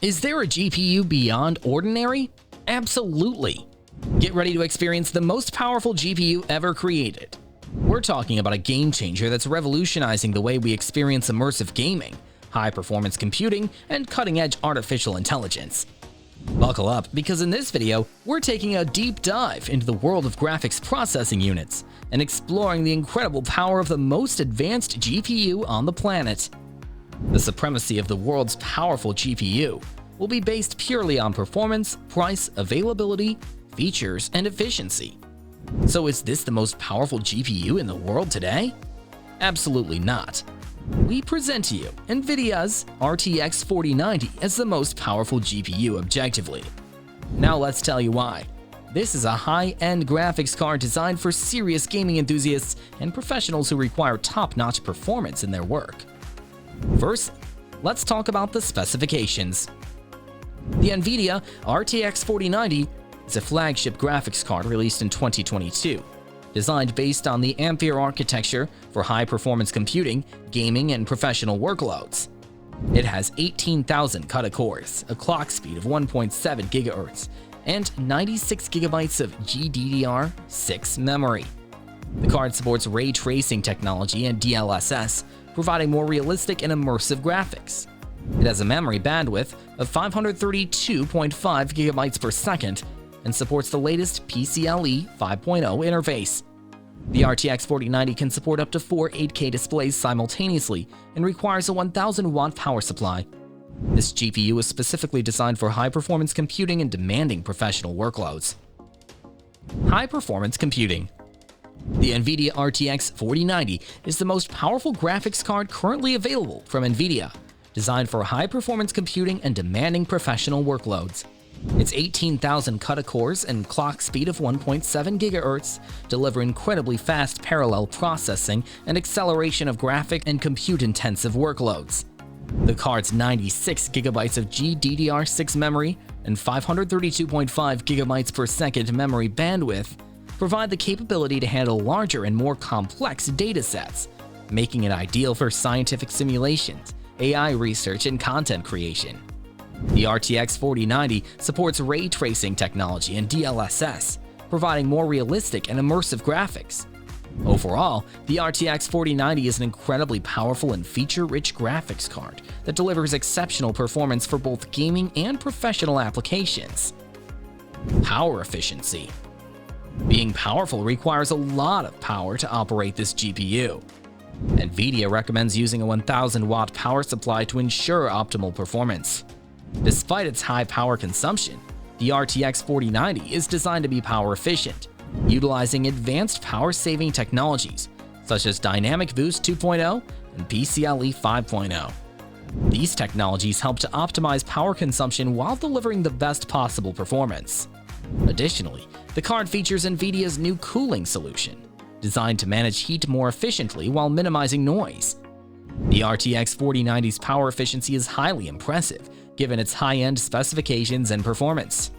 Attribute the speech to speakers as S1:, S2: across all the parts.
S1: Is there a GPU beyond ordinary? Absolutely. Get ready to experience the most powerful GPU ever created. We're talking about a game changer that's revolutionizing the way we experience immersive gaming, high-performance computing, and cutting-edge artificial intelligence. Buckle up, because in this video, we're taking a deep dive into the world of graphics processing units and exploring the incredible power of the most advanced GPU on the planet. The supremacy of the world's powerful GPU will be based purely on performance, price, availability, features, and efficiency. So is this the most powerful GPU in the world today? Absolutely not. We present to you Nvidia's RTX 4090 as the most powerful GPU objectively. Now let's tell you why. This is a high-end graphics card designed for serious gaming enthusiasts and professionals who require top-notch performance in their work. First, let's talk about the specifications. The Nvidia RTX 4090 is a flagship graphics card released in 2022, designed based on the Ampere architecture for high-performance computing, gaming, and professional workloads. It has 18,000 CUDA cores, a clock speed of 1.7 GHz, and 96 GB of GDDR6 memory. The card supports ray tracing technology and DLSS, providing more realistic and immersive graphics. It has a memory bandwidth of 532.5 GB per second and supports the latest PCIe 5.0 interface. The RTX 4090 can support up to 4 8K displays simultaneously and requires a 1000-watt power supply. This GPU is specifically designed for high-performance computing and demanding professional workloads. High-performance computing. The Nvidia RTX 4090 is the most powerful graphics card currently available from Nvidia, designed for high-performance computing and demanding professional workloads. Its 18,000 CUDA cores and clock speed of 1.7 GHz deliver incredibly fast parallel processing and acceleration of graphic and compute-intensive workloads. The card's 96 GB of GDDR6 memory and 532.5 GB per second memory bandwidth provide the capability to handle larger and more complex datasets, making it ideal for scientific simulations, AI research, and content creation. The RTX 4090 supports ray tracing technology and DLSS, providing more realistic and immersive graphics. Overall, the RTX 4090 is an incredibly powerful and feature-rich graphics card that delivers exceptional performance for both gaming and professional applications. Power efficiency. Being powerful requires a lot of power to operate this GPU. Nvidia recommends using a 1000-watt power supply to ensure optimal performance. Despite its high power consumption, the RTX 4090 is designed to be power efficient, utilizing advanced power-saving technologies such as Dynamic Boost 2.0 and PCIe 5.0. These technologies help to optimize power consumption while delivering the best possible performance. Additionally, the card features Nvidia's new cooling solution, designed to manage heat more efficiently while minimizing noise. The RTX 4090's power efficiency is highly impressive, given its high-end specifications and performance.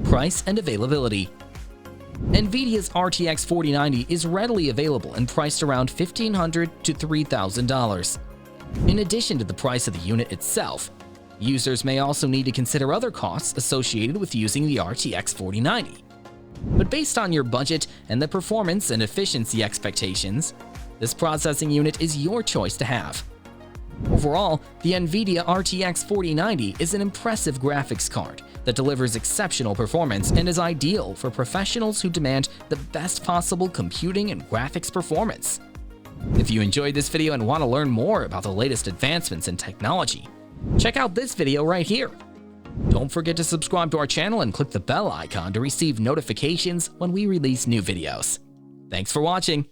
S1: Price and availability. Nvidia's RTX 4090 is readily available and priced around $1,500 to $3,000. In addition to the price of the unit itself, users may also need to consider other costs associated with using the RTX 4090. But based on your budget and the performance and efficiency expectations, this processing unit is your choice to have. Overall, the Nvidia RTX 4090 is an impressive graphics card that delivers exceptional performance and is ideal for professionals who demand the best possible computing and graphics performance. If you enjoyed this video and want to learn more about the latest advancements in technology, check out this video right here. Don't forget to subscribe to our channel and click the bell icon to receive notifications when we release new videos. Thanks for watching.